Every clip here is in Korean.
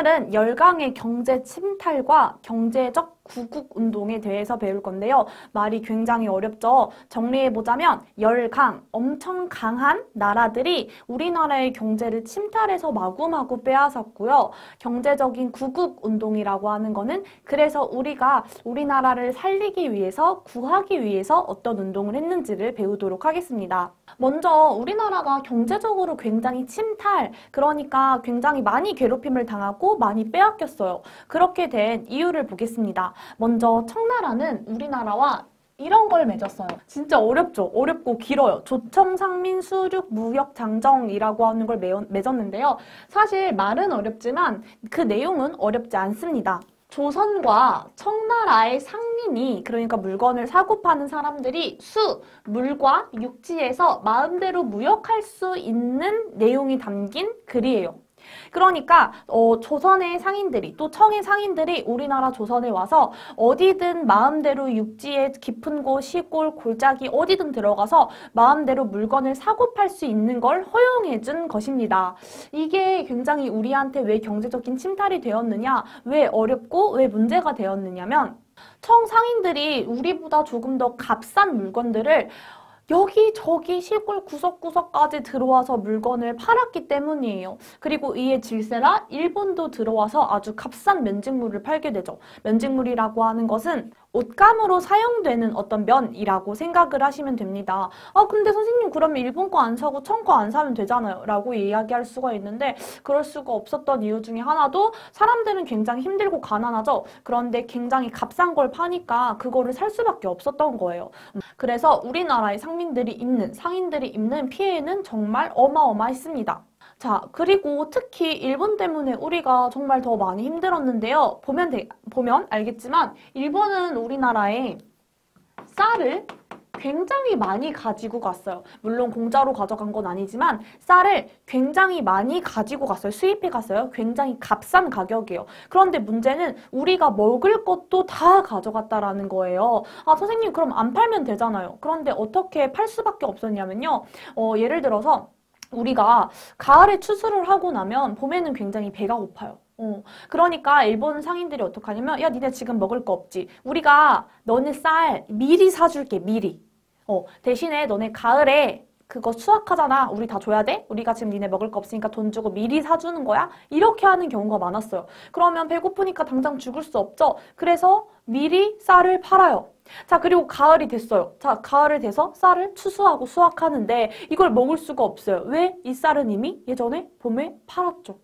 오늘은 열강의 경제 침탈과 경제적 구국 운동에 대해서 배울 건데요. 말이 굉장히 어렵죠. 정리해보자면 열강, 엄청 강한 나라들이 우리나라의 경제를 침탈해서 마구마구 빼앗았고요. 경제적인 구국 운동이라고 하는 거는 그래서 우리가 우리나라를 살리기 위해서, 구하기 위해서 어떤 운동을 했는지를 배우도록 하겠습니다. 먼저 우리나라가 경제적으로 굉장히 침탈, 그러니까 굉장히 많이 괴롭힘을 당하고 많이 빼앗겼어요. 그렇게 된 이유를 보겠습니다. 먼저 청나라는 우리나라와 이런 걸 맺었어요. 진짜 어렵죠? 어렵고 길어요. 조청상민수륙무역장정이라고 하는 걸 맺었는데요. 사실 말은 어렵지만 그 내용은 어렵지 않습니다. 조선과 청나라의 상민이, 그러니까 물건을 사고 파는 사람들이 물과 육지에서 마음대로 무역할 수 있는 내용이 담긴 글이에요. 그러니까 조선의 상인들이, 또 청의 상인들이 우리나라 조선에 와서 어디든 마음대로 육지의 깊은 곳, 시골, 골짜기 어디든 들어가서 마음대로 물건을 사고 팔 수 있는 걸 허용해 준 것입니다. 이게 굉장히 우리한테 왜 경제적인 침탈이 되었느냐, 왜 어렵고 왜 문제가 되었느냐면 청 상인들이 우리보다 조금 더 값싼 물건들을 여기저기 시골 구석구석까지 들어와서 물건을 팔았기 때문이에요. 그리고 이에 질세라 일본도 들어와서 아주 값싼 면직물을 팔게 되죠. 면직물이라고 하는 것은 옷감으로 사용되는 어떤 면이라고 생각을 하시면 됩니다. 근데 선생님 그러면 일본 거 안 사고 청 거 안 사면 되잖아요 라고 이야기할 수가 있는데, 그럴 수가 없었던 이유 중에 하나도 사람들은 굉장히 힘들고 가난하죠. 그런데 굉장히 값싼 걸 파니까 그거를 살 수밖에 없었던 거예요. 그래서 우리나라의 상인들이 입는 피해는 정말 어마어마했습니다. 자, 그리고 특히 일본 때문에 우리가 정말 더 많이 힘들었는데요. 보면 알겠지만 일본은 우리나라에 쌀을 굉장히 많이 가지고 갔어요. 물론 공짜로 가져간 건 아니지만 쌀을 굉장히 많이 가지고 갔어요. 수입해 갔어요. 굉장히 값싼 가격이에요. 그런데 문제는 우리가 먹을 것도 다 가져갔다라는 거예요. 선생님 그럼 안 팔면 되잖아요. 그런데 어떻게 팔 수밖에 없었냐면요. 예를 들어서 우리가 가을에 추수를 하고 나면 봄에는 굉장히 배가 고파요. 그러니까 일본 상인들이 어떡하냐면, 야 니네 지금 먹을 거 없지? 우리가 너네 쌀 미리 사줄게, 미리. 대신에 너네 가을에 그거 수확하잖아. 우리 다 줘야 돼? 우리가 지금 니네 먹을 거 없으니까 돈 주고 미리 사주는 거야? 이렇게 하는 경우가 많았어요. 그러면 배고프니까 당장 죽을 수 없죠? 그래서 미리 쌀을 팔아요. 자, 그리고 가을이 됐어요. 자, 가을이 돼서 쌀을 추수하고 수확하는데 이걸 먹을 수가 없어요. 왜? 이 쌀은 이미 예전에 봄에 팔았죠.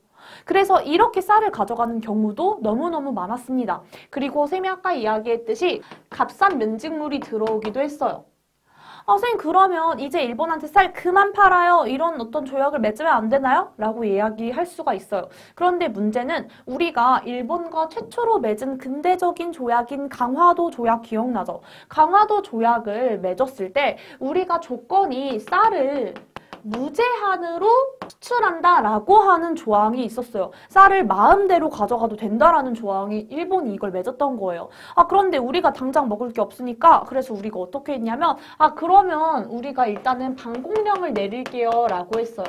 그래서 이렇게 쌀을 가져가는 경우도 너무너무 많았습니다. 그리고 쌤이 아까 이야기했듯이 값싼 면직물이 들어오기도 했어요. 선생님 그러면 이제 일본한테 쌀 그만 팔아요. 이런 어떤 조약을 맺으면 안 되나요? 라고 이야기할 수가 있어요. 그런데 문제는 우리가 일본과 최초로 맺은 근대적인 조약인 강화도 조약 기억나죠? 강화도 조약을 맺었을 때 우리가 조건이 쌀을 무제한으로 수출한다라고 하는 조항이 있었어요. 쌀을 마음대로 가져가도 된다라는 조항이 일본이 이걸 맺었던 거예요. 그런데 우리가 당장 먹을 게 없으니까 그래서 우리가 어떻게 했냐면 그러면 우리가 일단은 방공령을 내릴게요 라고 했어요.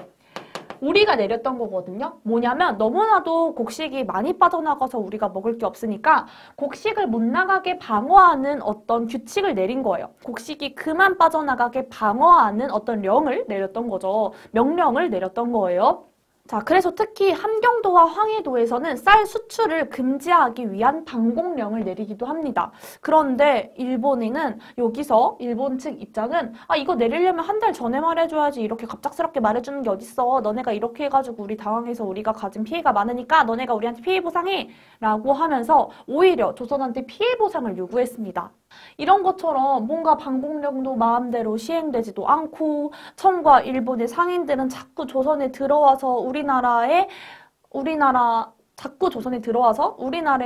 우리가 내렸던 거거든요. 뭐냐면 너무나도 곡식이 많이 빠져나가서 우리가 먹을 게 없으니까 곡식을 못 나가게 방어하는 어떤 규칙을 내린 거예요. 곡식이 그만 빠져나가게 방어하는 어떤 령을 내렸던 거죠. 명령을 내렸던 거예요. 자, 그래서 특히 함경도와 황해도에서는 쌀 수출을 금지하기 위한 방공령을 내리기도 합니다. 그런데 여기서 일본 측 입장은 이거 내리려면 한 달 전에 말해줘야지 이렇게 갑작스럽게 말해주는 게 어딨어. 너네가 이렇게 해가지고 우리 당황해서 우리가 가진 피해가 많으니까 너네가 우리한테 피해 보상해 라고 하면서 오히려 조선한테 피해 보상을 요구했습니다. 이런 것처럼 뭔가 방공령도 마음대로 시행되지도 않고 청과 일본의 상인들은 자꾸 조선에 들어와서 우리나라의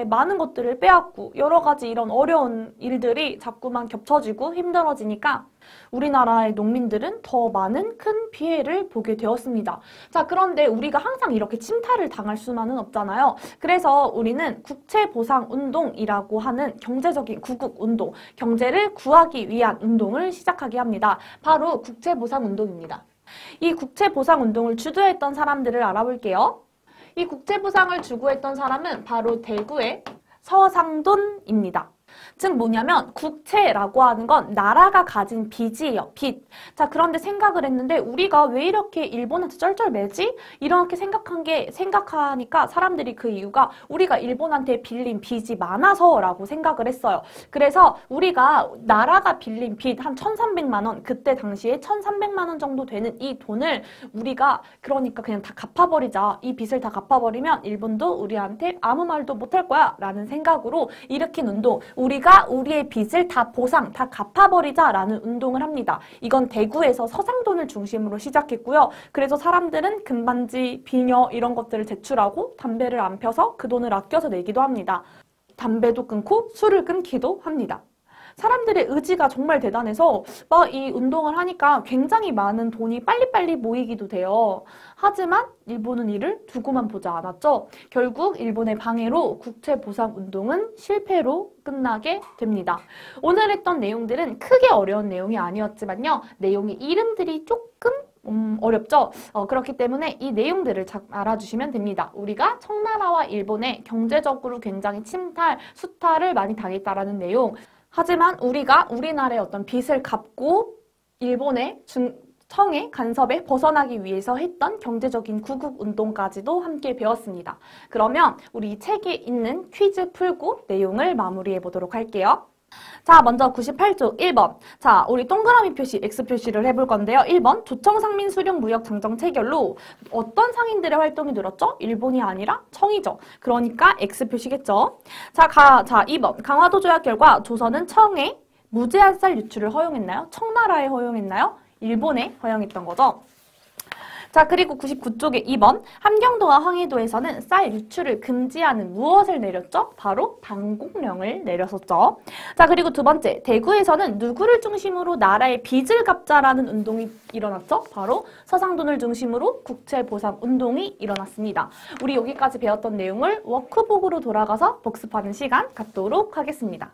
많은 것들을 빼앗고 여러 가지 이런 어려운 일들이 자꾸만 겹쳐지고 힘들어지니까 우리나라의 농민들은 더 많은 큰 피해를 보게 되었습니다. 자, 그런데 우리가 항상 이렇게 침탈을 당할 수만은 없잖아요. 그래서 우리는 국채보상운동이라고 하는 경제적인 구국운동, 경제를 구하기 위한 운동을 시작하게 합니다. 바로 국채보상운동입니다. 이 국채보상운동을 주도했던 사람들을 알아볼게요. 이 국채보상을 주구했던 사람은 바로 대구의 서상돈입니다. 즉 뭐냐면 국채라고 하는 건 나라가 가진 빚이에요. 빚. 자, 그런데 생각을 했는데 우리가 왜 이렇게 일본한테 쩔쩔매지? 이렇게 생각하니까 사람들이 그 이유가 우리가 일본한테 빌린 빚이 많아서라고 생각을 했어요. 그래서 우리가 나라가 빌린 빚 한 1,300만 원, 그때 당시에 1,300만 원 정도 되는 이 돈을 우리가 그러니까 그냥 다 갚아버리자. 이 빚을 다 갚아버리면 일본도 우리한테 아무 말도 못할 거야 라는 생각으로 일으킨 운동. 우리가 우리의 빚을 다 보상, 다 갚아버리자라는 운동을 합니다. 이건 대구에서 서상돈을 중심으로 시작했고요. 그래서 사람들은 금반지, 비녀 이런 것들을 제출하고 담배를 안 펴서 그 돈을 아껴서 내기도 합니다. 담배도 끊고 술을 끊기도 합니다. 사람들의 의지가 정말 대단해서 막 이 운동을 하니까 굉장히 많은 돈이 빨리빨리 모이기도 돼요. 하지만 일본은 이를 두고만 보지 않았죠. 결국 일본의 방해로 국채 보상 운동은 실패로 끝나게 됩니다. 오늘 했던 내용들은 크게 어려운 내용이 아니었지만요. 내용의 이름들이 조금 어렵죠? 그렇기 때문에 이 내용들을 잘 알아주시면 됩니다. 우리가 청나라와 일본의 경제적으로 굉장히 수탈을 많이 당했다라는 내용. 하지만 우리가 우리나라의 어떤 빚을 갚고 일본의 청의 간섭에 벗어나기 위해서 했던 경제적인 구국운동까지도 함께 배웠습니다. 그러면 우리 이 책에 있는 퀴즈 풀고 내용을 마무리해 보도록 할게요. 자, 먼저 98조 1번. 자, 우리 동그라미 표시, X 표시를 해볼 건데요. 1번, 조청상민 수령 무역 장정 체결로 어떤 상인들의 활동이 늘었죠? 일본이 아니라 청이죠. 그러니까 X 표시겠죠. 자, 2번. 강화도 조약 결과 조선은 청에 무제한 쌀 유출을 허용했나요? 청나라에 허용했나요? 일본에 허용했던 거죠. 자, 그리고 99쪽에 2번. 함경도와 황해도에서는 쌀 유출을 금지하는 무엇을 내렸죠? 바로 방공령을 내렸었죠. 자, 그리고 두 번째. 대구에서는 누구를 중심으로 나라의 빚을 갚자라는 운동이 일어났죠? 바로 서상돈을 중심으로 국채 보상 운동이 일어났습니다. 우리 여기까지 배웠던 내용을 워크북으로 돌아가서 복습하는 시간 갖도록 하겠습니다.